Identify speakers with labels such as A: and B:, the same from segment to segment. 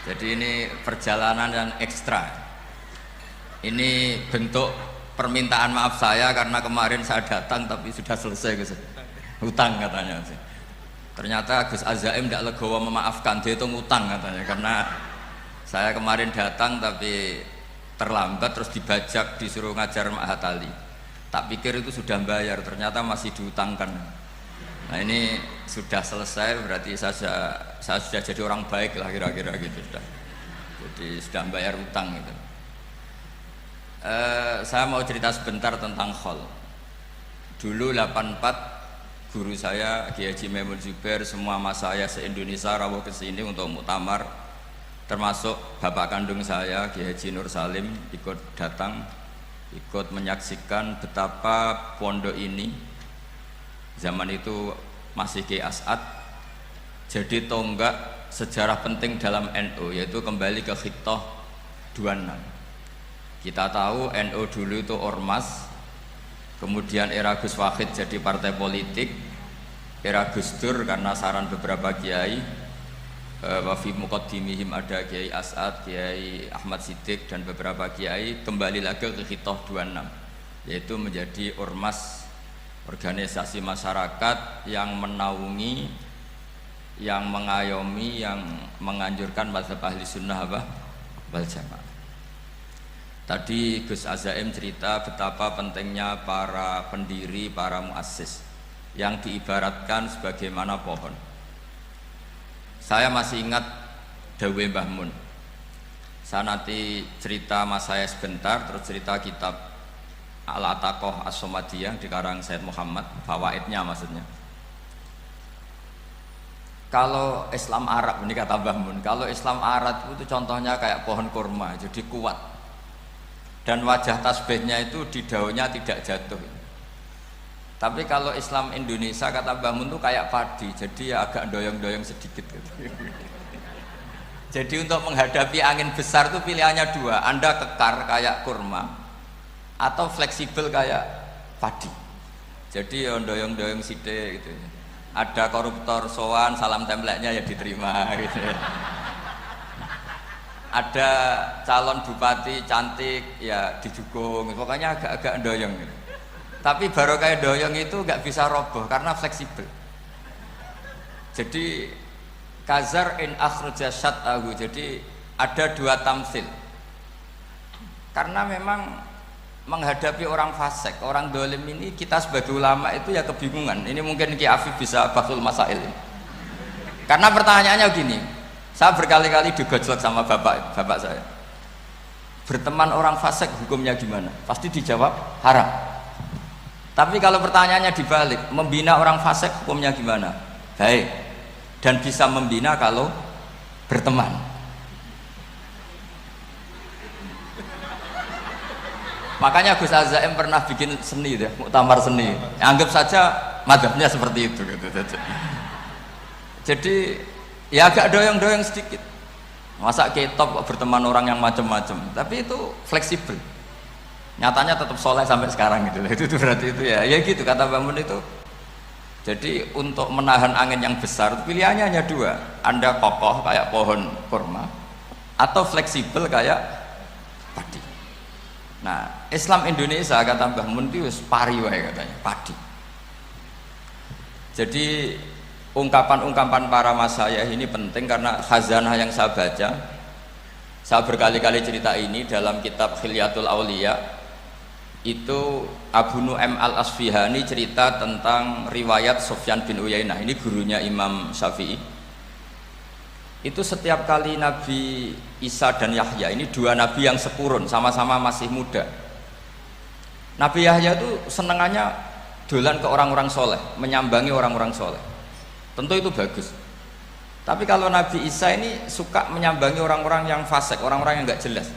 A: Jadi ini perjalanan yang ekstra. Ini bentuk permintaan maaf saya karena kemarin saya datang tapi sudah selesai Gus. Hutang katanya sih. Ternyata Gus Azaim tidak legowo memaafkan, dia itu ngutang katanya karena saya kemarin datang tapi terlambat terus dibajak disuruh ngajar Ma'had Ali. Tak pikir itu sudah bayar, ternyata masih diutangkan. Nah ini sudah selesai berarti saya sudah jadi orang baik lah kira-kira gitu sudah. Jadi sudah bayar utang gitu. Saya mau cerita sebentar tentang khol. Dulu 84 guru saya Kiai Haji Maimun Zubair, semua mas saya se-Indonesia rawuh ke sini untuk muktamar, termasuk bapak kandung saya Kiai Haji Nur Salim ikut datang, ikut menyaksikan betapa pondok ini zaman itu masih Kiai As'ad jadi tonggak sejarah penting dalam NU, yaitu kembali ke Khittah 26. Kita tahu NU dulu itu ormas, kemudian era Gus Wahid jadi partai politik, era Gus Dur karena saran beberapa kiai, wafi muqaddimihim ada Kiai As'ad, Kiai Ahmad Siddiq dan beberapa kiai, kembali lagi ke Khittah 26, yaitu menjadi ormas, organisasi masyarakat yang menaungi, yang mengayomi, yang menganjurkan mazhab ahli sunnah wal jamaah. Tadi Gus Azaim cerita betapa pentingnya para pendiri, para muassis yang diibaratkan sebagaimana pohon. Saya masih ingat Dawe Mbah Mun. Saya nanti cerita mas saya sebentar, terus cerita kitab Al-Ataqah As-Somadiyah dikarang Said Muhammad, fawaidnya maksudnya. Kalau Islam Arab, ini kata Mbah Mun, kalau Islam Arab itu contohnya kayak pohon kurma, jadi kuat. Dan wajah tasbihnya itu di daunnya tidak jatuh. Tapi kalau Islam Indonesia kata Mbah Mun itu kayak padi, jadi ya agak doyong-doyong sedikit gitu. Jadi untuk menghadapi angin besar itu pilihannya dua, Anda kekar kayak kurma atau fleksibel kayak padi. Jadi ya doyong-doyong sithik gitu. Ada koruptor sowan, salam templeknya ya diterima gitu. Ada calon bupati cantik ya dijukung, pokoknya agak-agak doyong gitu. Tapi baru kayak doyong itu nggak bisa roboh karena fleksibel. Jadi kazar in akhraja syat'ahu, jadi ada dua tamsil. Karena memang menghadapi orang fasik, orang dolim ini kita sebagai ulama itu ya kebingungan. Ini mungkin Ki Afif bisa bahsul masail ini. Karena pertanyaannya gini, saya berkali-kali digojlok sama bapak saya. Berteman orang fasik hukumnya gimana? Pasti dijawab haram. Tapi kalau pertanyaannya dibalik, membina orang fasik hukumnya gimana? Baik. Dan bisa membina kalau berteman. Makanya Gus Azaim pernah bikin seni deh, muktamar seni. Anggap saja madhabnya seperti itu gitu. Jadi ya agak doyong-doyong sedikit. Masa ketop berteman orang yang macam-macam, tapi itu fleksibel. Nyatanya tetap soleh sampai sekarang gitu. Itu berarti itu ya gitu kata Mbah itu. Jadi untuk menahan angin yang besar pilihannya hanya dua. Anda kokoh kayak pohon kurma atau fleksibel kayak padi. Nah, Islam Indonesia kata Mbah Mun itu pari wae katanya, padi. Jadi ungkapan-ungkapan para mas saya ini penting karena khazanah yang saya baca. Saya berkali-kali cerita ini dalam kitab Khilyatul Auliya. Itu Abu Nu'aim Al-Asfihani cerita tentang riwayat Sufyan bin Uyainah, ini gurunya Imam Syafi'i. Itu setiap kali Nabi Isa dan Yahya, ini dua nabi yang sekurun, sama-sama masih muda. Nabi Yahya itu senengannya dolan ke orang-orang soleh, menyambangi orang-orang soleh. Tentu itu bagus. Tapi kalau Nabi Isa ini suka menyambangi orang-orang yang fasik, orang-orang yang nggak jelas.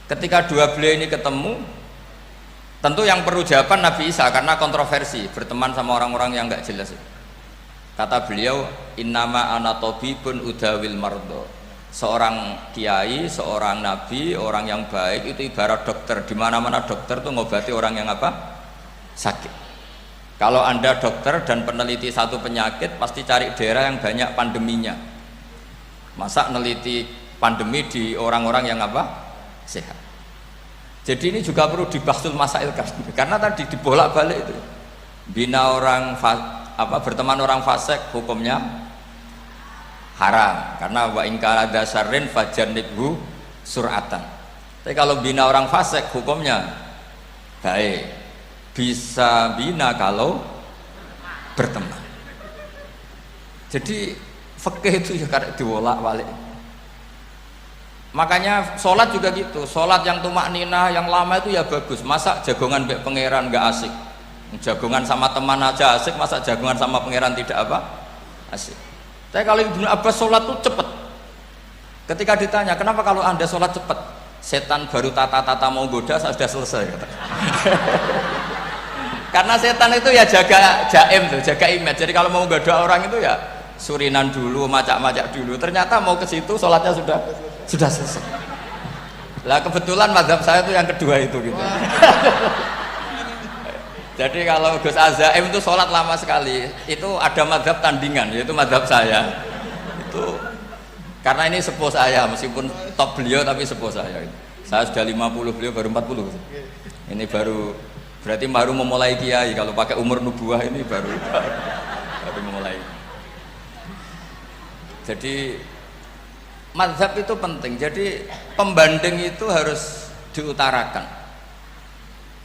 A: Ketika dua beliau ini ketemu, tentu yang perlu jawaban Nabi Isa karena kontroversi berteman sama orang-orang yang nggak jelas. Kata beliau, innama ana tabibun udawil mardo. Seorang kiai, seorang nabi, orang yang baik itu ibarat dokter. Di mana-mana dokter tuh ngobati orang yang apa? Sakit. Kalau Anda dokter dan peneliti satu penyakit, pasti cari daerah yang banyak pandeminya. Masa neliti pandemi di orang-orang yang apa? Sehat. Jadi ini juga perlu dibahsul masailkan karena tadi dibolak-balik itu. Bina orang berteman orang fasik hukumnya haram karena wa in kana dasarin fajannibhu sur'atan. Tapi kalau bina orang fasik hukumnya baik. Bisa bina kalau berteman. Jadi fikih itu ya karena dibolak-balik. Makanya sholat juga gitu, sholat yang tumak ninah yang lama itu ya bagus. Masa jagongan mbek pangeran nggak asik, jagongan sama teman aja asik, masa jagongan sama pangeran tidak apa asik. Tapi kalau Ibnu Abbas sholat tuh cepet. Ketika ditanya kenapa kalau anda sholat cepet, setan baru tata-tata mau goda sudah selesai kata. Karena setan itu ya jaga jaim tuh, jaga image. Jadi kalau mau goda orang itu ya surinan dulu, macak-macak dulu. Ternyata mau ke situ sholatnya sudah selesai. Lah kebetulan mazhab saya itu yang kedua itu gitu. Jadi kalau Gus Azaim itu sholat lama sekali, itu ada mazhab tandingan, yaitu mazhab saya. Itu karena ini sepuh saya, meskipun top beliau tapi sepuh saya. Saya sudah 50, beliau baru 40. Ini berarti baru memulai kiai. Kalau pakai umur nubuah ini baru memulai. Jadi mazhab itu penting, jadi pembanding itu harus diutarakan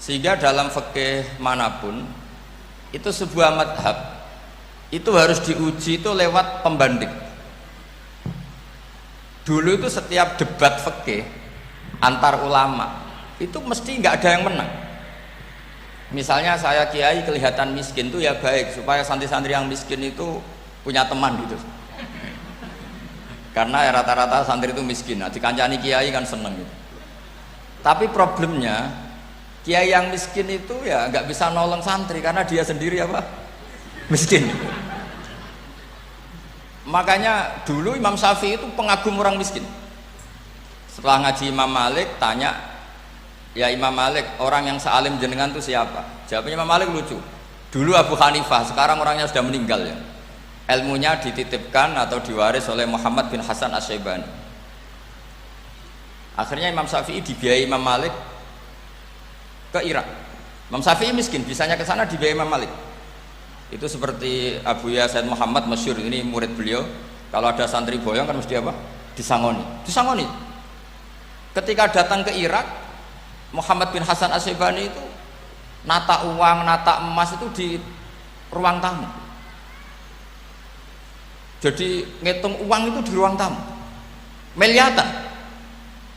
A: sehingga dalam fikih manapun itu sebuah mazhab itu harus diuji itu lewat pembanding. Dulu itu setiap debat fikih antar ulama itu mesti nggak ada yang menang. Misalnya saya kiai kelihatan miskin itu ya baik supaya santri-santri yang miskin itu punya teman gitu. Karena ya rata-rata santri itu miskin, nah dikancani kiai kan seneng gitu. Tapi problemnya kiai yang miskin itu ya nggak bisa nolong santri karena dia sendiri apa miskin. Makanya dulu Imam Syafi'i itu pengagum orang miskin. Setelah ngaji Imam Malik tanya, ya Imam Malik orang yang sealim jenengan itu siapa? Jawabnya Imam Malik lucu. Dulu Abu Hanifah, sekarang orangnya sudah meninggal ya. Ilmunya dititipkan atau diwaris oleh Muhammad bin Hasan Asy-Syaibani. Akhirnya Imam Syafi'i dibiayai Imam Malik ke Irak. Imam Syafi'i miskin, bisanya ke sana dibiayai Imam Malik. Itu seperti Abu Ya Said Muhammad masyhur, ini murid beliau. Kalau ada santri boyong kan mesti apa? Disangoni. Ketika datang ke Irak, Muhammad bin Hasan Asy-Syaibani itu nata uang, nata emas itu di ruang tamu. Jadi ngitung uang itu di ruang tamu miliatan.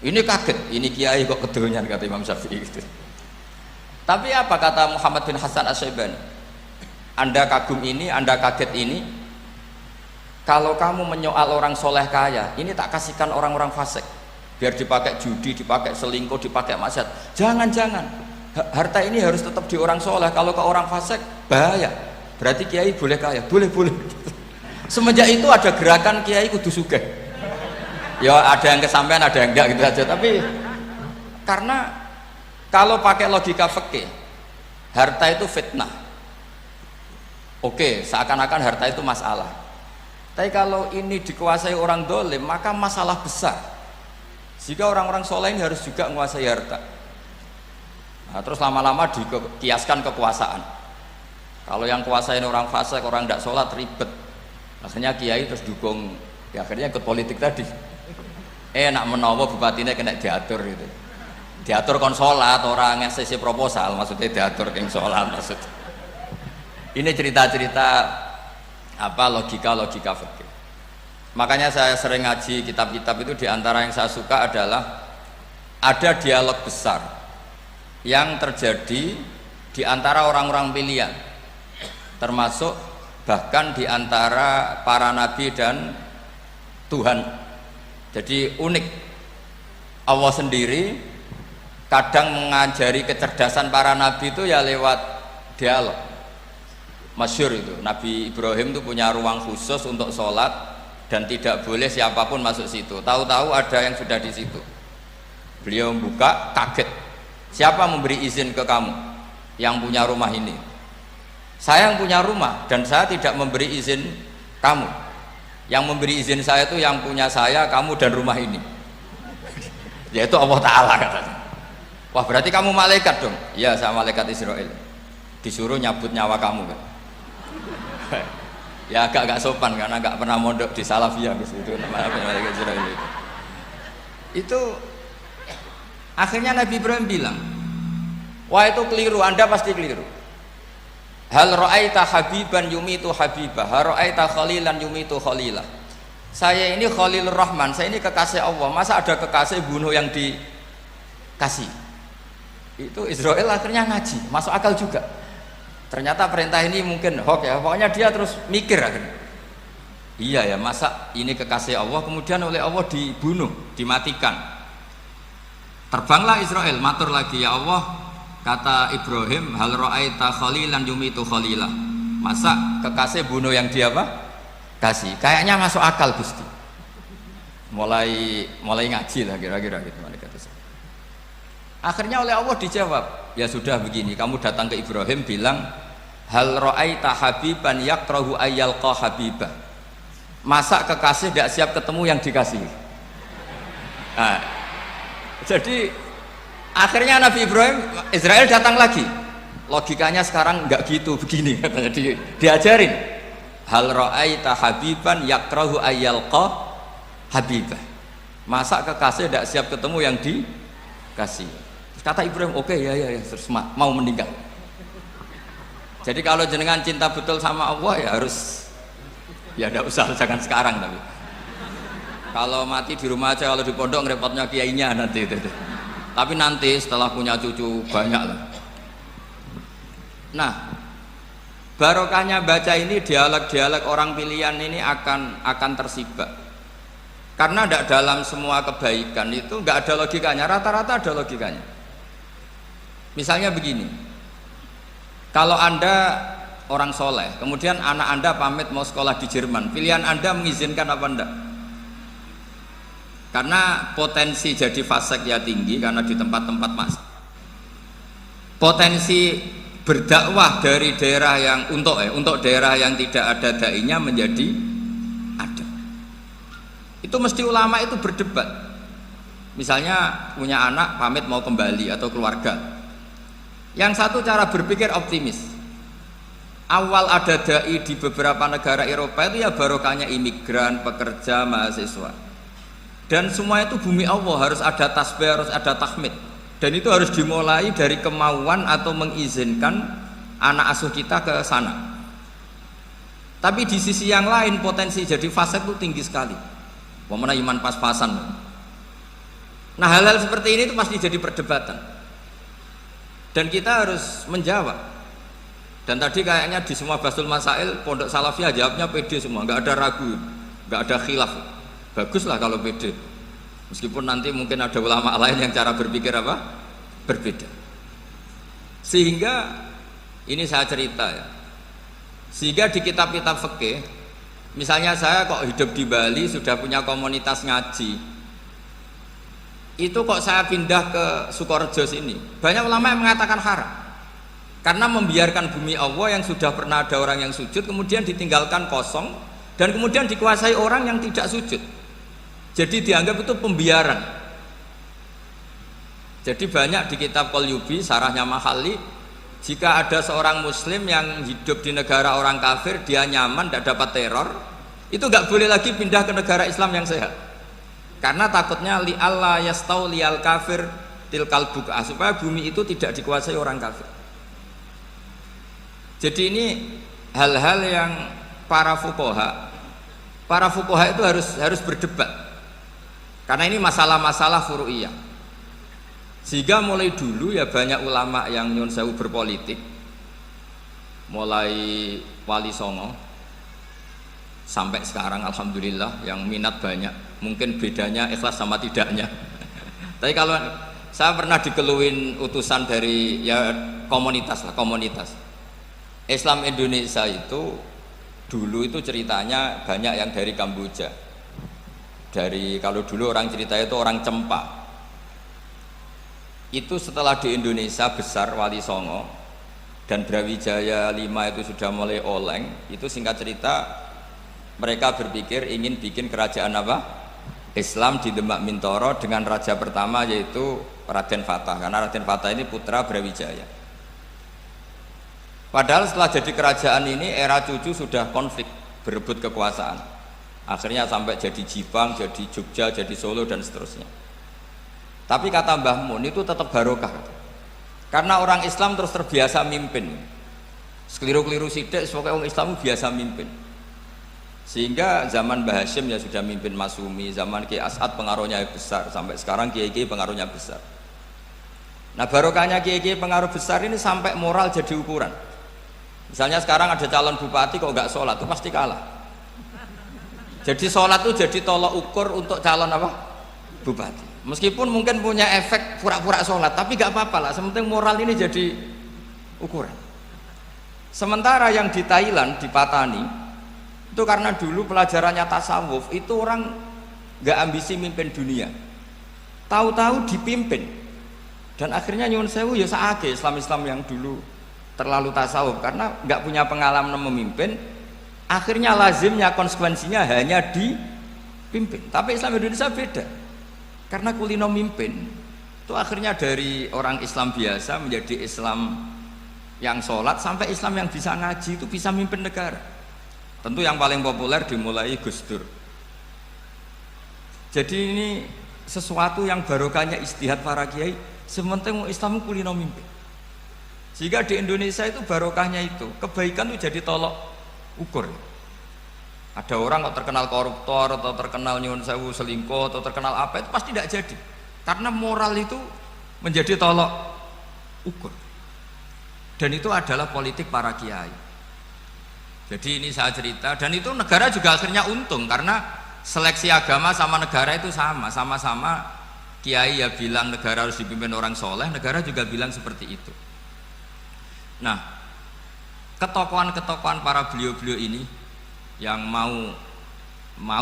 A: Ini kaget, ini kiai kok kedonyan kata Imam Syafi'i gitu. Tapi apa kata Muhammad bin Hasan Asy-Syaibani? Anda kagum ini, Anda kaget ini. Kalau kamu menyoal orang soleh kaya, ini tak kasihkan orang-orang fasik biar dipakai judi, dipakai selingkuh, dipakai maksiat. Jangan-jangan harta ini harus tetap di orang soleh. Kalau ke orang fasik bahaya. Berarti kiai boleh kaya, boleh. Semenjak itu ada gerakan kiai kudu sugih. Ya ada yang kesampaian, ada yang enggak gitu aja. Tapi karena kalau pakai logika fikih, harta itu fitnah. Oke, seakan-akan harta itu masalah. Tapi kalau ini dikuasai orang dolim, maka masalah besar. Jika orang-orang soleh ini harus juga menguasai harta. Nah, terus lama-lama dikiaskan kekuasaan. Kalau yang kuasain orang fasik, orang tidak sholat ribet. Akhirnya kiai terus dukung, ya akhirnya ikut politik tadi. Nak menawa bupatinya kena diatur gitu. Diatur kon sholat, orang ngasih proposal, maksudnya diatur keng sholat maksud. Ini cerita-cerita apa logika fikih. Makanya saya sering ngaji kitab-kitab itu, diantara yang saya suka adalah ada dialog besar yang terjadi di antara orang-orang pilihan, termasuk bahkan di antara para nabi dan Tuhan. Jadi unik, Allah sendiri kadang mengajari kecerdasan para nabi itu ya lewat dialog. Masyhur itu, Nabi Ibrahim itu punya ruang khusus untuk sholat dan tidak boleh siapapun masuk situ. Tahu-tahu ada yang sudah di situ. Beliau membuka, kaget. Siapa memberi izin ke kamu yang punya rumah ini? Saya yang punya rumah dan saya tidak memberi izin kamu. Yang memberi izin saya itu yang punya saya, kamu dan rumah ini. Yaitu Allah Ta'ala katanya. Wah berarti kamu malaikat dong? Iya saya malaikat Israel. Disuruh nyabut nyawa kamu kan? Ya agak sopan karena agak pernah mondok di Salafiyah itu namanya malaikat Israel itu. Itu akhirnya Nabi Ibrahim bilang, wah itu keliru, Anda pasti keliru. Hal ra'aita habiban yumitu habibah, hal ra'aita khalilan yumitu khalilah. Saya ini Khalilur Rahman, saya ini kekasih Allah. Masa ada kekasih bunuh yang dikasih? Itu Israel akhirnya ngaji, masuk akal juga. Ternyata perintah ini mungkin hoax ya. Pokoknya dia terus mikir akhirnya. Iya ya, masa ini kekasih Allah kemudian oleh Allah dibunuh, dimatikan. Terbanglah Israel, matur lagi, ya Allah. Kata Ibrahim, hal ra'aita khalilan yumitu khalilah. Masa kekasih bunuh yang dia apa? Kasih. Kayaknya masuk akal Gusti. Mulai ngaji lah kira-kira gitu malaikat itu. Akhirnya oleh Allah dijawab, ya sudah begini, kamu datang ke Ibrahim bilang, hal ra'aita habiban yakrahu ayyalqa habibah. Masa kekasih tidak siap ketemu yang dikasih. Nah, jadi akhirnya Nabi Ibrahim, Israel datang lagi. Logikanya sekarang enggak gitu, begini katanya diajarin. Hal ra'aita habiban yakrahu ayyalqa habibah. Masa kekasih tidak siap ketemu yang dikasih. Terus kata Ibrahim, oke, ya terus mau meninggal. Jadi kalau jenengan cinta betul sama Allah ya harus, ya tidak usah, jangan sekarang tapi. Kalau mati di rumah aja, kalau di pondok ngerepotnya kiainya nanti itu. Tapi nanti setelah punya cucu banyak lah. Nah, barokahnya baca ini, dialog-dialog orang pilihan ini akan tersibak. Karena tidak dalam semua kebaikan itu nggak ada logikanya, rata-rata ada logikanya. Misalnya begini, kalau Anda orang soleh, kemudian anak Anda pamit mau sekolah di Jerman, pilihan Anda mengizinkan apa enggak? Karena potensi jadi fasik ya tinggi karena di tempat-tempat mas. Potensi berdakwah dari daerah yang untuk daerah yang tidak ada dai-nya menjadi ada. Itu mesti ulama itu berdebat. Misalnya punya anak pamit mau kembali atau keluarga. Yang satu cara berpikir optimis. Awal ada dai di beberapa negara Eropa itu ya barokahnya imigran, pekerja, mahasiswa. Dan semua itu bumi Allah, harus ada tasbih, harus ada tahmid. Dan itu harus dimulai dari kemauan atau mengizinkan anak asuh kita ke sana. Tapi di sisi yang lain potensi jadi fasik itu tinggi sekali. Pemana iman pas-pasan. Nah hal-hal seperti ini itu pasti jadi perdebatan. Dan kita harus menjawab. Dan tadi kayaknya di semua Basul Masail Pondok Salafiyah jawabnya pede semua, nggak ada ragu, nggak ada khilaf. Baguslah kalau pede. Meskipun nanti mungkin ada ulama lain yang cara berpikir apa? Berbeda. Sehingga ini saya cerita ya. Sehingga di kitab-kitab fikih, misalnya saya kok hidup di Bali sudah punya komunitas ngaji. Itu kok saya pindah ke Sukorejo sini. Banyak ulama yang mengatakan haram. Karena membiarkan bumi Allah yang sudah pernah ada orang yang sujud kemudian ditinggalkan kosong dan kemudian dikuasai orang yang tidak sujud. Jadi dianggap itu pembiaran. Jadi banyak di kitab Qalyubi, sarahnya Mahalli, jika ada seorang muslim yang hidup di negara orang kafir, dia nyaman, tidak dapat teror, itu nggak boleh lagi pindah ke negara Islam yang sehat. Karena takutnya li Allah yastau lial kafir tilkal buka, supaya bumi itu tidak dikuasai orang kafir. Jadi ini hal-hal yang para fuqaha itu harus berdebat. Karena ini masalah-masalah furu'iyah. Sehingga mulai dulu ya banyak ulama yang nyun sewu berpolitik. Mulai Wali Songo sampai sekarang alhamdulillah yang minat banyak. Mungkin bedanya ikhlas sama tidaknya. Tapi kalau saya pernah dikeluhin utusan dari ya komunitas. Islam Indonesia itu dulu itu ceritanya banyak yang dari Kamboja. Kalau dulu orang cerita itu orang Cempa. Itu setelah di Indonesia besar Wali Songo dan Brawijaya 5 itu sudah mulai oleng. Itu singkat cerita Mereka berpikir ingin bikin kerajaan apa? Islam di Demak Mintoro dengan raja pertama yaitu Raden Fatah, karena Raden Fatah ini putra Brawijaya. Padahal setelah jadi kerajaan ini era cucu sudah konflik, berebut kekuasaan. Akhirnya sampai jadi Jipang, jadi Jogja, jadi Solo dan seterusnya. Tapi kata Mbah Mun itu tetap barokah. Karena orang Islam terus terbiasa mimpin. Sekeliru-keliru sidik, pokoknya orang Islam biasa mimpin. Sehingga zaman Mbah Hashim ya sudah mimpin Masumi, zaman Ki As'ad pengaruhnya besar, sampai sekarang Kiai pengaruhnya besar. Nah barokahnya Kiai pengaruh besar ini sampai moral jadi ukuran. Misalnya sekarang ada calon bupati kok nggak sholat, itu pasti kalah. Jadi sholat itu jadi tolok ukur untuk calon apa? Bupati. Meskipun mungkin punya efek pura-pura sholat, tapi nggak apa-apa lah. Sementing moral ini jadi ukuran. Sementara yang di Thailand, di Patani, itu karena dulu pelajarannya tasawuf, itu orang nggak ambisi mimpin dunia. Tahu-tahu dipimpin. Dan akhirnya nyuwun sewu ya saake Islam-Islam yang dulu terlalu tasawuf karena nggak punya pengalaman memimpin, akhirnya lazimnya konsekuensinya hanya dipimpin. Tapi Islam Indonesia beda, karena kulino mimpin itu akhirnya dari orang Islam biasa menjadi Islam yang sholat sampai Islam yang bisa ngaji, itu bisa mimpin negara. Tentu yang paling populer dimulai Gus Dur. Jadi ini sesuatu yang barokahnya ijtihad para kiai, sementing Islam kulino mimpin. Sehingga di Indonesia itu barokahnya itu, kebaikan itu jadi tolok ukur. Ada orang kok terkenal koruptor atau terkenal nyuwun sewu selingkuh atau terkenal apa, itu pasti tidak jadi. Karena moral itu menjadi tolok ukur. Dan itu adalah politik para kiai. Jadi ini saya cerita, dan itu negara juga akhirnya untung karena seleksi agama sama negara itu sama-sama kiai ya bilang negara harus dipimpin orang soleh, negara juga bilang seperti itu. Nah, ketokohan-ketokohan para beliau-beliau ini yang mau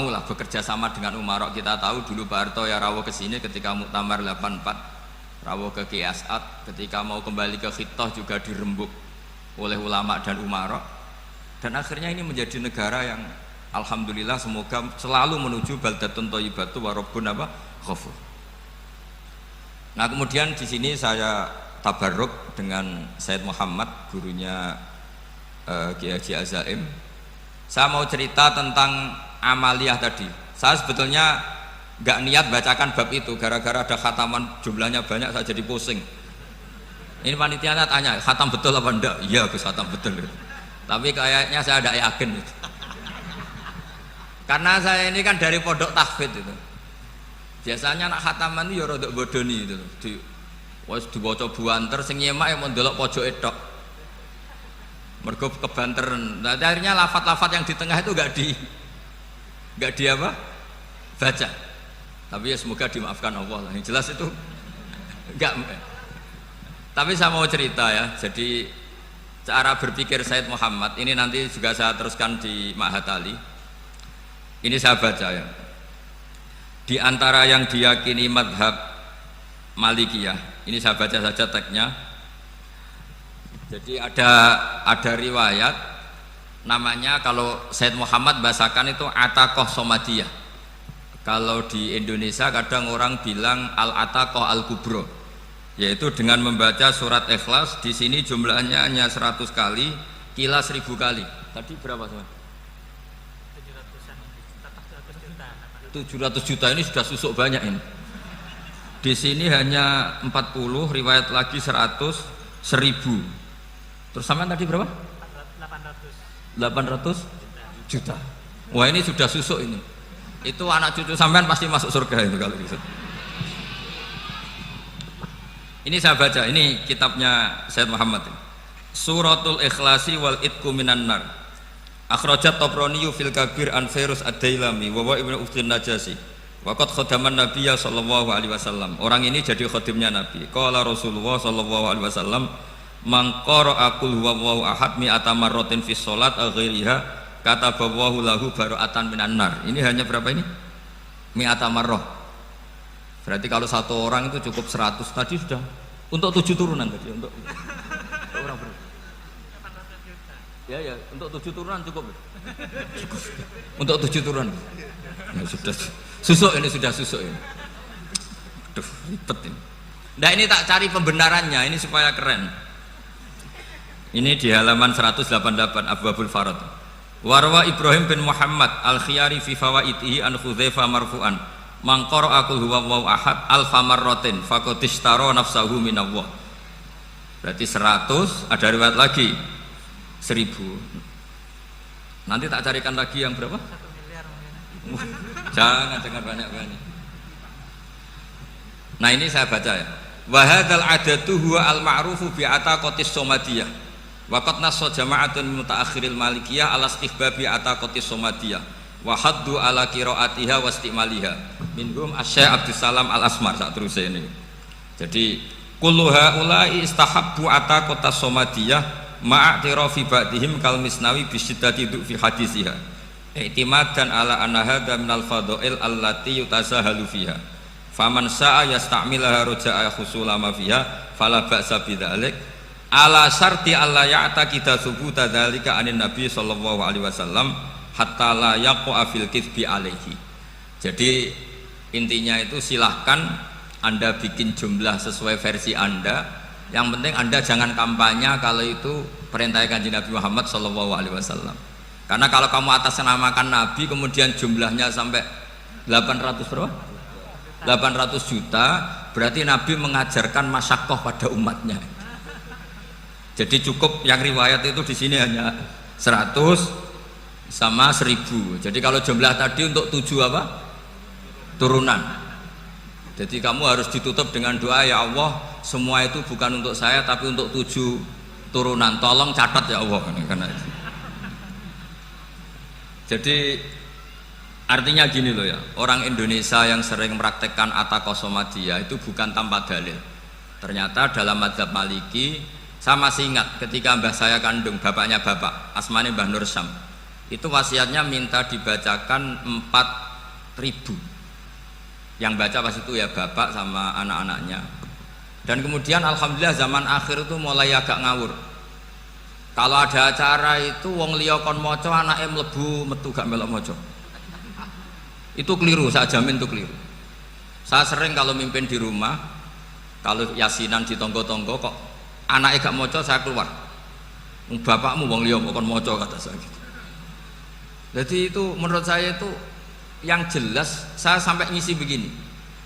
A: lah bekerja sama dengan umarok. Kita tahu dulu Pak Harto ya rawuh ke sini ketika Muktamar 84, rawuh ke Ki As'ad, ketika mau kembali ke Khittah juga dirembuk oleh ulama dan umarok. Dan akhirnya ini menjadi negara yang alhamdulillah semoga selalu menuju baldatun thayyibatu wa rabbun ghafur. Nah, kemudian di sini saya tabarruk dengan Said Muhammad, gurunya Kiai Haji Azaim. Saya mau cerita tentang amaliyah tadi. Saya sebetulnya nggak niat bacakan bab itu, gara-gara ada khataman jumlahnya banyak saya jadi pusing. Ini panitianya tanya, khatam betul apa enggak? Iya Gus, khatam betul. Tapi kayaknya saya tidak yakin itu. Karena saya ini kan dari pondok tahfidz itu. Biasanya anak khataman itu ya rodok bodoni itu. Wes dibaca buanter sing nyemak yang mendelok pojoke tok. Mergo kebanteren. Nah, akhirnya lafat-lafat yang di tengah itu enggak di apa? Baca. Tapi ya semoga dimaafkan Allah lah. Yang jelas itu enggak. Tapi saya mau cerita ya. Jadi cara berpikir Said Muhammad ini nanti juga saya teruskan di Ma'had Ali. Ini saya baca ya. Di antara yang diyakini madhab Malikiyah, ini saya baca saja teksnya. Jadi ada riwayat namanya, kalau Said Muhammad bahasakan itu Ataqoh Somadiyah. Kalau di Indonesia kadang orang bilang Al-Ataqoh Al-Kubro, yaitu dengan membaca surat Ikhlas. Di sini jumlahnya hanya 100 kali, Kila 1000 kali. Tadi berapa teman? 700 juta, ini sudah susuk banyak ini. Di sini hanya 40, riwayat lagi 100, 1000. Terus sampean tadi berapa? 800 juta. Wah, ini sudah susuk ini. Itu anak cucu sampean pasti masuk surga itu kalau gitu. Ini saya baca, ini kitabnya Said Muhammad. Suratul Ikhlasi wal Itqu minan nar. Akhrajat Tabrani fil Kabir an Fairuz ad-Dailami wa Ibnu Uftin Najasi. Waqad khadaman Nabiyya sallallahu alaihi wasallam. Orang ini jadi khadimnya Nabi. Qala Rasulullah sallallahu alaihi wasallam, "Man qara'a qul huwallahu ahad mi'ata marratin fi shalat ghairiha kataballahu lahu bara'atan minan nar." Ini hanya berapa ini? Mi'ata marrah. Berarti kalau satu orang itu cukup 100. Tadi sudah untuk 7 turunan tadi untuk orang berapa? Ya, untuk 7 turunan cukup. Cukup. Untuk 7 turunan. Ya, sudah susuk ini sudah susuk ini. Aduh, ribet ini. Nah ini tak cari pembenarannya ini supaya keren. Ini di halaman 188 Abwabul Farad. Warwa Ibrahim bin Muhammad al-Khiyari fi fawaitihi an Hudzaifah marfu'an. Man qara'a qul huwallahu ahad alfa marratin faqad ishtara nafsahu minallah. Berarti 100, ada riwayat lagi 1000. Nanti tak carikan lagi yang berapa?
B: 1 miliar mungkin.
A: Jangan banyak-banyak. Nah ini saya baca ya. Wa hadzal adatu huwa al-ma'rufu bi ataqatis somadiyah. Wa qad nassa jama'atun mutaakhiril malikiyah ala istihbabi ataqatis somadiyah wa haddu ala qiraatiha wa istimaliha. Minhum Asy-Syaikh Abdus Salam Al-Asmar sak terus ini. Jadi kullu haula'i istahabbu ataqatas somadiyah ma'atirafi ba'dihim kal misnawi bi syiddati fi hadisiha. I'timadan ala anna hadza minal fadha'il allati yutasahalu fiha. Faman sa'a yasta'milaha roja'a khusula ma fiha fala ba'sa bidzalik ala syarti alla ya'taqida thubuta dzalika anin nabi sallallahu alaihi wasallam hatta la yaqa'a fil kitsbi alaihi. Jadi intinya itu silahkan Anda bikin jumlah sesuai versi Anda, yang penting Anda jangan kampanye kalau itu perintah Kanjeng Nabi Muhammad sallallahu alaihi wasallam. Karena kalau kamu atasnamakan Nabi kemudian jumlahnya sampai 800 berapa? 800 juta, berarti Nabi mengajarkan masyakoh pada umatnya. Jadi cukup yang riwayat itu di sini hanya 100 sama 1000. Jadi kalau jumlah tadi untuk 7 apa? Turunan. Jadi kamu harus ditutup dengan doa, ya Allah, semua itu bukan untuk saya tapi untuk 7 turunan. Tolong catat ya Allah. Karena itu. Jadi artinya gini loh ya, orang Indonesia yang sering mempraktekkan atakosomadiyah itu bukan tanpa dalil. Ternyata dalam mazhab Maliki, saya masih ingat ketika mbah saya kandung, bapaknya bapak, asmane Mbah Nur Syam, itu wasiatnya minta dibacakan 4.000. Yang baca pas itu ya bapak sama anak-anaknya. Dan kemudian alhamdulillah zaman akhir itu mulai agak ngawur. Kalau ada acara itu wong liya kon maca anake mlebu metu gak melok maca. Itu keliru, saya jamin itu keliru. Saya sering kalau mimpin di rumah, kalau yasinan di tonggo-tonggo kok anaknya gak maca, saya keluar. Bapakmu wong liya kon maca kata saya gitu. Jadi itu menurut saya itu yang jelas, saya sampai ngisi begini.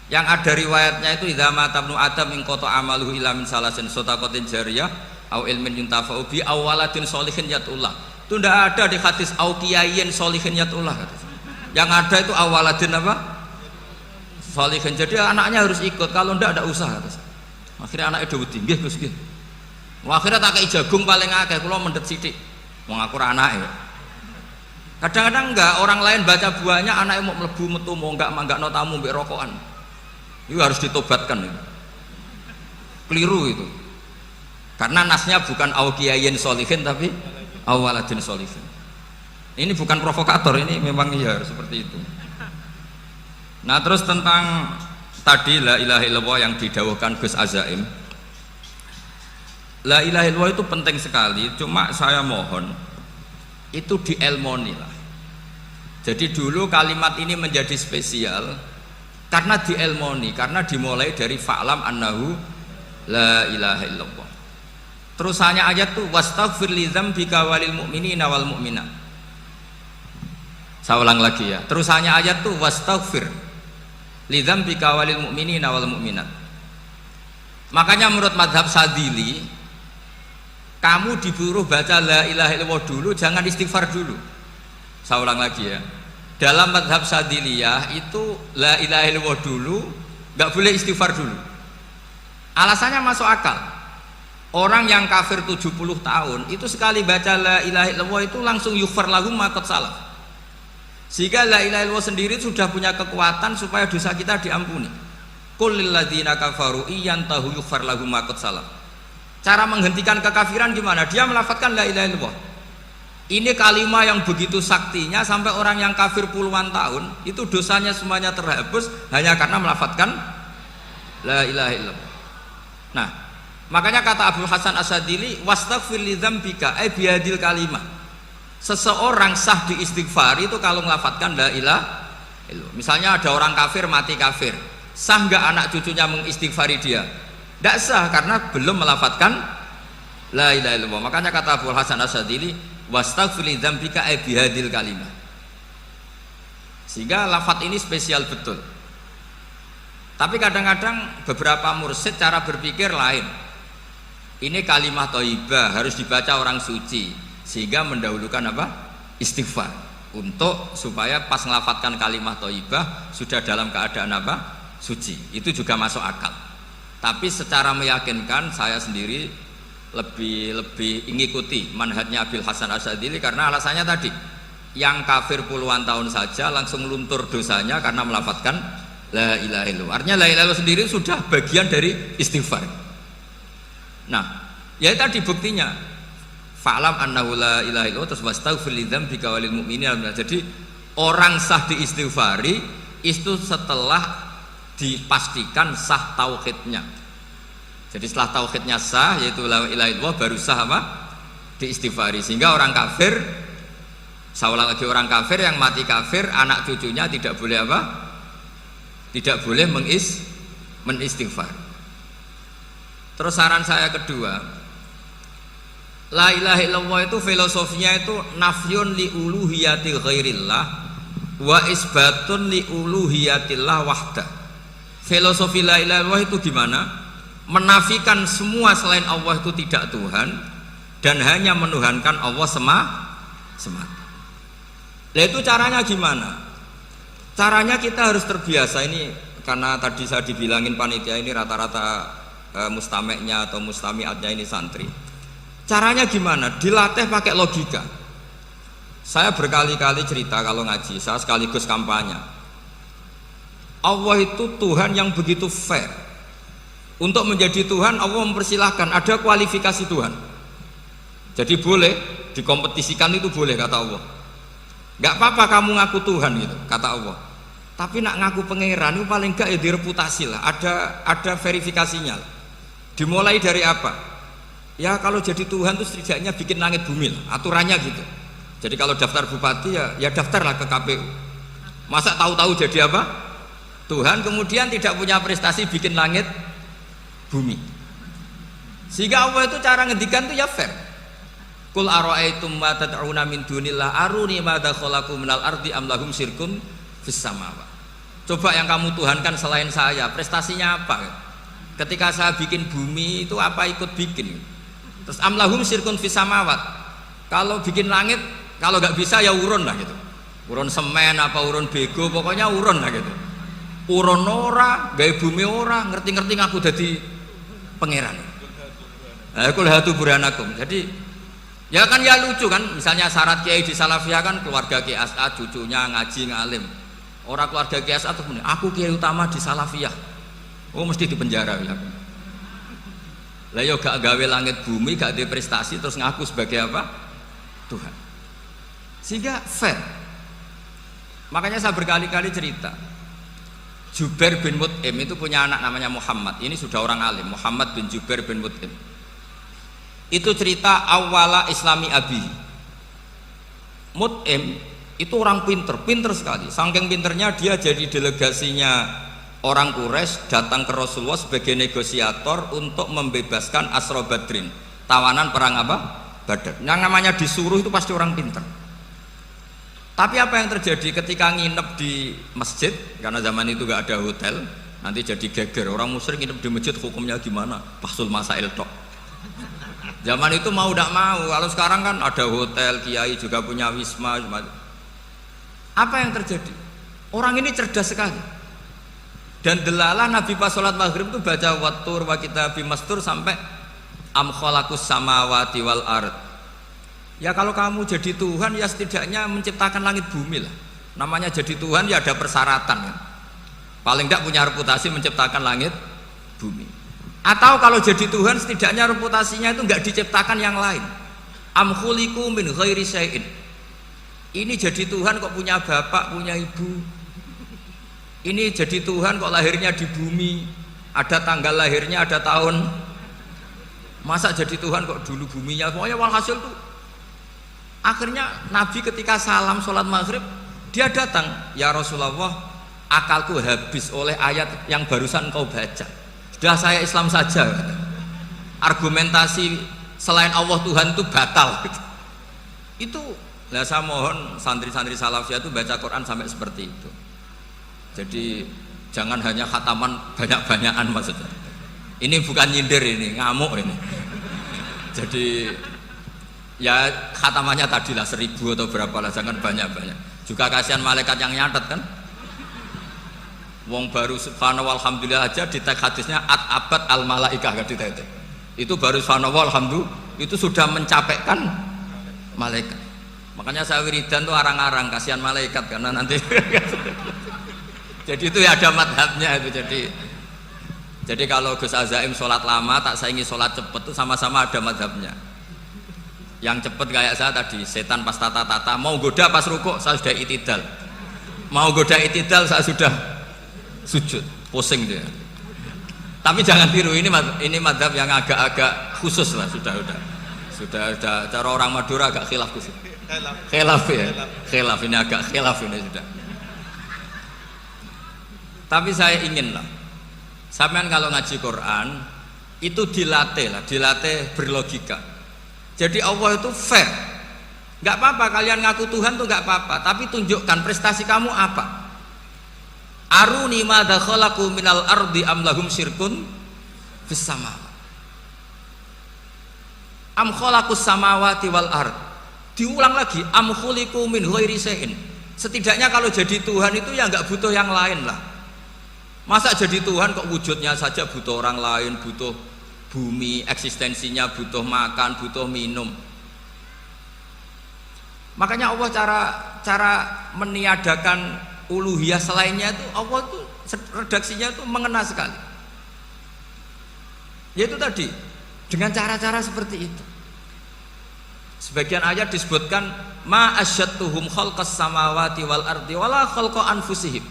A: Yang ada riwayatnya itu idza mata ibnu adam in qata amaluhu illa min salasin shadaqatin jariyah au ilmin yuntafa'u bi aw waladin sholihin yatullah. Itu tidak ada di hadis au kiyayin sholihin yatullah. Yang ada itu awaladin apa? Sholihin. Jadi anaknya harus ikut, kalau tidak ada usaha. Akhirnya anaknya udah tinggi Gus nggih. Akhirnya tak kei jagung paling akeh, kula mendet sithik. Wong aku ora anake. Kadang-kadang enggak, orang lain baca buahnya anaknya mau mlebu metu mau enggak manggakno tamu mbek rokokan. Itu harus ditobatkan itu. Keliru itu. Karena nasnya bukan auqiyayin sholihin tapi awaladin sholihin. Ini bukan provokator, ini memang iya seperti itu. Nah terus tentang tadi la ilaha illallah yang didawuhkan Gus Azaim, la ilaha illallah itu penting sekali. Cuma saya mohon itu dielmoni lah. Jadi dulu kalimat ini menjadi spesial karena dielmoni, karena dimulai dari fa'lam annahu la ilaha illallah. Terusannya ayat tuh wastaghfir li dzambika walil mu'minina wal mu'minat. Saya ulang lagi ya. Terusannya ayat tuh wastaghfir li dzambika walil mu'minina wal mu'minat. Makanya menurut mazhab Sadili, kamu disuruh baca la ilaha illallah dulu, jangan istighfar dulu. Saya ulang lagi ya. Dalam mazhab Sadiliyah itu la ilaha illallah dulu, nggak boleh istighfar dulu. Alasannya masuk akal. Orang yang kafir 70 tahun itu sekali baca la ilaha illallah itu langsung yughfar lahum ma qad salaf. Sehingga la ilaha illallah sendiri sudah punya kekuatan supaya dosa kita diampuni. Qul lil ladzina kafaru iyantahu yughfar lahum ma qad salaf. Cara menghentikan kekafiran gimana? Dia melafadzkan la ilaha illallah. Ini kalimat yang begitu saktinya sampai orang yang kafir puluhan tahun itu dosanya semuanya terhapus hanya karena melafadzkan la ilaha illallah. Nah, Makanya kata Abdul Hasan Asyadzili, wastaghfir li dzambika ay bihadil kalimah. Seseorang sah diistighfari itu kalau melafadzkan la ilaha illallah. Misalnya ada orang kafir mati kafir, sah nggak anak cucunya mengistighfari dia? Tidak sah karena belum melafadzkan la ilaha illallah. Makanya kata Abdul Hasan Asyadzili, wastaghfir li dzambika ay bihadil kalimah. Sehingga lafadz ini spesial betul. Tapi kadang-kadang beberapa mursyid cara berpikir lain. Ini kalimah thayyibah harus dibaca orang suci, sehingga mendahulukan apa? Istighfar, untuk supaya pas ngelafatkan kalimah thayyibah sudah dalam keadaan apa? Suci. Itu juga masuk akal. Tapi secara meyakinkan saya sendiri lebih mengikuti manhajnya Abil Hasan Asyadzili karena alasannya tadi, yang kafir puluhan tahun saja langsung luntur dosanya karena melafatkan la ilaha illallah. Artinya la ilaha illallah sendiri sudah bagian dari istighfar. Nah, ya tadi buktinya fa'lam annahu la ilaha illallah terus wastaghfir li dzambika walil mu'minin. Jadi orang sah diistighfari itu setelah dipastikan sah tauhidnya. Jadi setelah tauhidnya sah yaitu la ilaha illallah baru sah apa? Diistighfari. Sehingga orang kafir, saya ulang lagi, orang kafir yang mati kafir anak cucunya tidak boleh apa? Tidak boleh menistighfar. Terus saran saya kedua, la ilaha illallah itu filosofinya itu nafyun li uluhiyati ghairillah wa isbatun li uluhiyatillah wahda. Filosofi la ilaha illallah itu gimana? Menafikan semua selain Allah itu tidak Tuhan dan hanya menuhankan Allah semata. Nah itu caranya gimana? Caranya kita harus terbiasa ini, karena tadi saya dibilangin panitia ini rata-rata mustameknya atau mustamiatnya ini santri. Caranya gimana? Dilatih pakai logika. Saya berkali-kali cerita kalau ngaji, saya sekaligus kampanye. Allah itu Tuhan yang begitu fair. Untuk menjadi Tuhan Allah mempersilahkan, ada kualifikasi Tuhan. Jadi boleh dikompetisikan, itu boleh kata Allah. Gak apa-apa kamu ngaku Tuhan gitu kata Allah. Tapi nak ngaku pangeran itu paling gak ya direputasi lah, ada verifikasinya. Dimulai dari apa? Ya kalau jadi Tuhan itu setidaknya bikin langit bumi lah, aturannya gitu. Jadi kalau daftar bupati ya daftarlah ke KPU. Masa tahu-tahu jadi apa? Tuhan kemudian tidak punya prestasi bikin langit bumi. Sehingga Allah itu cara ngendikan itu ya fair. Qul ara'aitum ma tad'una min dunillah aruni madza khalaqu minal ardi am lahum syirkun fis samawati. Coba yang kamu tuhankan selain saya, prestasinya apa? Ketika saya bikin bumi itu apa ikut bikin? Terus amlahum syirkun fis samawat. Kalau bikin langit, kalau nggak bisa ya urun lah gitu. Urun semen apa urun bego, pokoknya urun lah gitu. Urun ora, gawe bumi ora, ngerti-ngerti ngaku jadi pangeran. Kul hatu burhanakum. Jadi ya kan ya lucu kan, misalnya syarat kiai di Salafiyah kan keluarga Kiai As'ad, cucunya ngaji ngalim. Orang keluarga Kiai As'ad tuh aku kiai utama di Salafiyah. Oh mesti dipenjara ya. Lah yo gak gawe langit bumi, gak ada prestasi terus ngaku sebagai apa? Tuhan. Sehingga fair. Makanya saya berkali-kali cerita. Jubair bin Mut'im itu punya anak namanya Muhammad. Ini sudah orang alim, Muhammad bin Jubair bin Mut'im. Itu cerita awala Islami Abi. Mut'im itu orang pinter sekali. Saking pinternya dia jadi delegasinya orang Quraisy datang ke Rasulullah sebagai negosiator untuk membebaskan Asra Badrin, tawanan perang apa? Badar. Yang namanya disuruh itu pasti orang pinter. Tapi apa yang terjadi ketika nginep di masjid, karena zaman itu gak ada hotel, nanti jadi geger. Orang musyrik nginep di masjid hukumnya gimana? Bahsul masail tok. Zaman itu mau tidak mau. Kalau sekarang kan ada hotel, kiai juga punya wisma. Apa yang terjadi? Orang ini cerdas sekali. Dan delalah Nabi pas sholat maghrib itu baca wattur wa kitabim mastur sampai am khalaqus samawati wal ard. Ya kalau kamu jadi Tuhan ya setidaknya menciptakan langit bumi lah. Namanya jadi Tuhan ya ada persyaratan ya. Paling tidak punya reputasi menciptakan langit bumi. Atau kalau jadi Tuhan setidaknya reputasinya itu enggak diciptakan yang lain. Am khuliqu min ghairi syai'in. Ini jadi Tuhan kok punya bapak, punya ibu. Ini jadi Tuhan kok lahirnya di bumi, ada tanggal lahirnya, ada tahun Masa jadi Tuhan kok dulu buminya? Pokoknya walhasil tuh akhirnya Nabi ketika salam sholat maghrib dia datang, ya Rasulullah, akalku habis oleh ayat yang barusan kau baca. Sudah saya Islam saja. Argumentasi selain Allah Tuhan itu batal. Itu lah saya mohon santri-santri salafiyah itu baca Quran sampai seperti itu. Jadi jangan hanya khataman banyak-banyakan maksudnya. Ini bukan nyindir, ini ngamuk ini. Jadi ya khatamannya tadilah 1000 atau berapa lah, jangan banyak-banyak. Juga kasihan malaikat yang nyatet kan. Wong baru subhanallah alhamdulillah aja di teks hadisnya abad al malaikah kan ditetek. Itu baru subhanallah alhamdulillah itu sudah mencapaikan malaikat. Makanya saya wiridan tuh arang-arang kasihan malaikat karena nanti jadi itu ya ada madhabnya itu. Jadi kalau Gus Azaim sholat lama tak saingi sholat cepet itu sama-sama ada madhabnya. Yang cepet kayak saya tadi, setan pas tata-tata mau goda pas rukuk saya sudah itidal, mau goda itidal saya sudah sujud, pusing dia. Tapi jangan tiru, ini madhab yang agak-agak khusus lah, sudah cara orang Madura agak khilaf khusus. Khilaf ya, khilaf ini agak khilaf ini sudah. Tapi saya ingin lah, sampean kalau ngaji Quran itu dilatih berlogika. Jadi Allah itu fair, nggak apa-apa kalian ngaku Tuhan tuh nggak apa-apa, tapi tunjukkan prestasi kamu apa. Aruni madza khalaqu minal ardi am lahum syirkun fis samawati am khalaqus samawati wal ard. Diulang lagi, am khuliqu min ghairi syai'in. Setidaknya kalau jadi Tuhan itu ya nggak butuh yang lain lah. Masa jadi Tuhan kok wujudnya saja butuh orang lain, butuh bumi, eksistensinya butuh makan, butuh minum. Makanya Allah cara meniadakan uluhiyah selainnya itu Allah tuh redaksinya tuh mengena sekali. Yaitu tadi dengan cara-cara seperti itu. Sebagian ayat disebutkan ma asyattuhum khalqas samawati wal ardi wala khalqa anfusihim.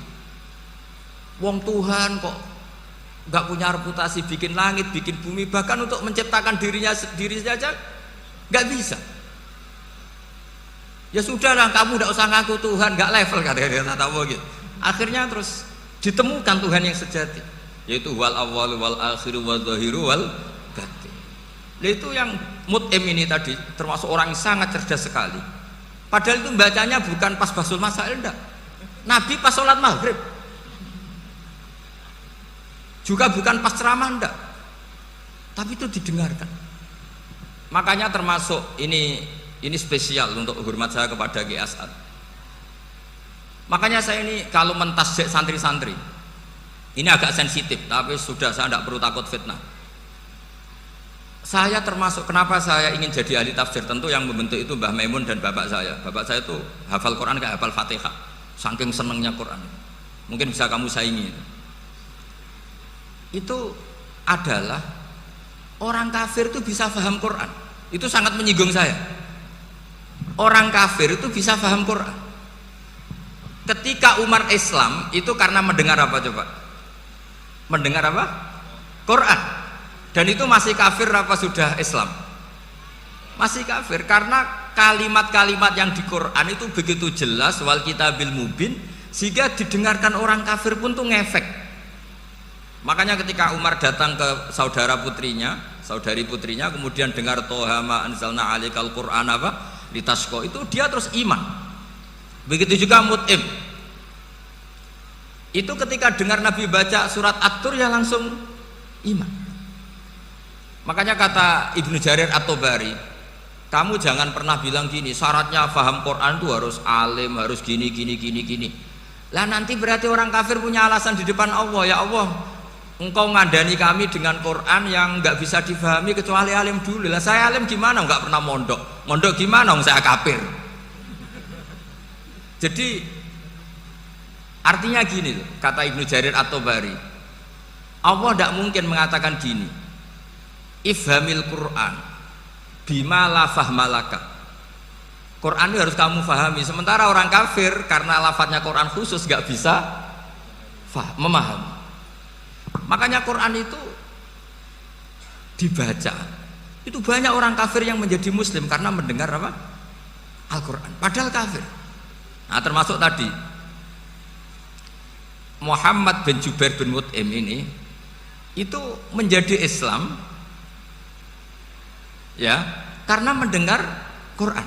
A: Wong Tuhan kok nggak punya reputasi bikin langit, bikin bumi, bahkan untuk menciptakan diri saja nggak bisa. Ya sudahlah, kamu tidak usah ngaku Tuhan, nggak level kata gitu. Akhirnya terus ditemukan Tuhan yang sejati, yaitu wal awwal wal akhir wal zahiru wal batin. Itu yang mut'im ini tadi termasuk orang yang sangat cerdas sekali. Padahal itu bacanya bukan pas basul masail, enggak. Nabi pas sholat maghrib, juga bukan pas ceramah, enggak. Tapi itu didengarkan. Makanya termasuk ini spesial untuk hormat saya kepada Ki As'ad. Makanya saya ini kalau mentasjik santri-santri ini agak sensitif, tapi sudah saya tidak perlu takut fitnah. Saya termasuk, kenapa saya ingin jadi ahli tafsir, tentu yang membentuk itu Mbah Maimun dan bapak saya. Bapak saya itu hafal Quran kayak hafal Fatihah, saking senengnya Quran. Mungkin bisa kamu saingi. Itu adalah orang kafir itu bisa paham Quran. Itu sangat menyinggung saya. Orang kafir itu bisa paham Quran. Ketika umat Islam itu karena mendengar apa coba? Mendengar apa? Quran. Dan itu masih kafir apa sudah Islam? Masih kafir, karena kalimat-kalimat yang di Quran itu begitu jelas, wal kitabil mubin, sehingga didengarkan orang kafir pun tuh ngefek. Makanya ketika Umar datang ke saudari putrinya, kemudian dengar Toha ma anzalna alaikal Qur'an apa? Litasqa, itu dia terus iman. Begitu juga Mut'im. Itu ketika dengar Nabi baca surat At-Tur ya langsung iman. Makanya kata Ibnu Jarir At-Tabari, kamu jangan pernah bilang gini, syaratnya paham Quran itu harus alim, harus gini. Lah nanti berarti orang kafir punya alasan di depan Allah, ya Allah, engkau ngandani kami dengan Quran yang nggak bisa difahami kecuali alim dulu. Lah saya alim gimana? Nggak pernah mondok gimana? Saya kafir. Jadi artinya gini loh, kata Ibnu Jarir At-Tabari, Allah tidak mungkin mengatakan gini, ifhamil Quran bima la fahmalaka. Quran itu harus kamu fahami, sementara orang kafir karena lafadznya Quran khusus nggak bisa memahami. Makanya Quran itu dibaca Itu banyak orang kafir yang menjadi muslim karena mendengar apa? Al-Quran, padahal kafir. Nah, termasuk tadi Muhammad bin Jubair bin Mut'im ini itu menjadi Islam ya karena mendengar Quran.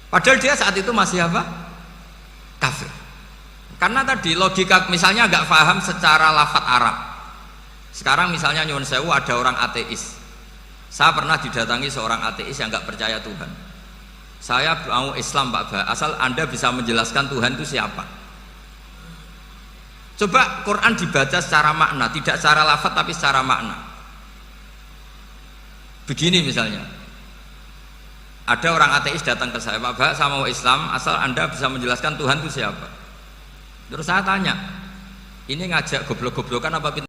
A: Padahal dia saat itu masih apa? Kafir. Karena tadi logika misalnya nggak paham secara lafadz Arab. Sekarang misalnya nyuwun sewu ada orang ateis. Saya pernah didatangi seorang ateis yang nggak percaya Tuhan. Saya mau Islam Pak Bah, asal Anda bisa menjelaskan Tuhan itu siapa. Coba Quran dibaca secara makna, tidak secara lafadz tapi secara makna. Begini misalnya, ada orang ateis datang ke saya, Pak Bah, saya mau Islam, asal Anda bisa menjelaskan Tuhan itu siapa. Terus saya tanya, ini ngajak goblok-goblokan apa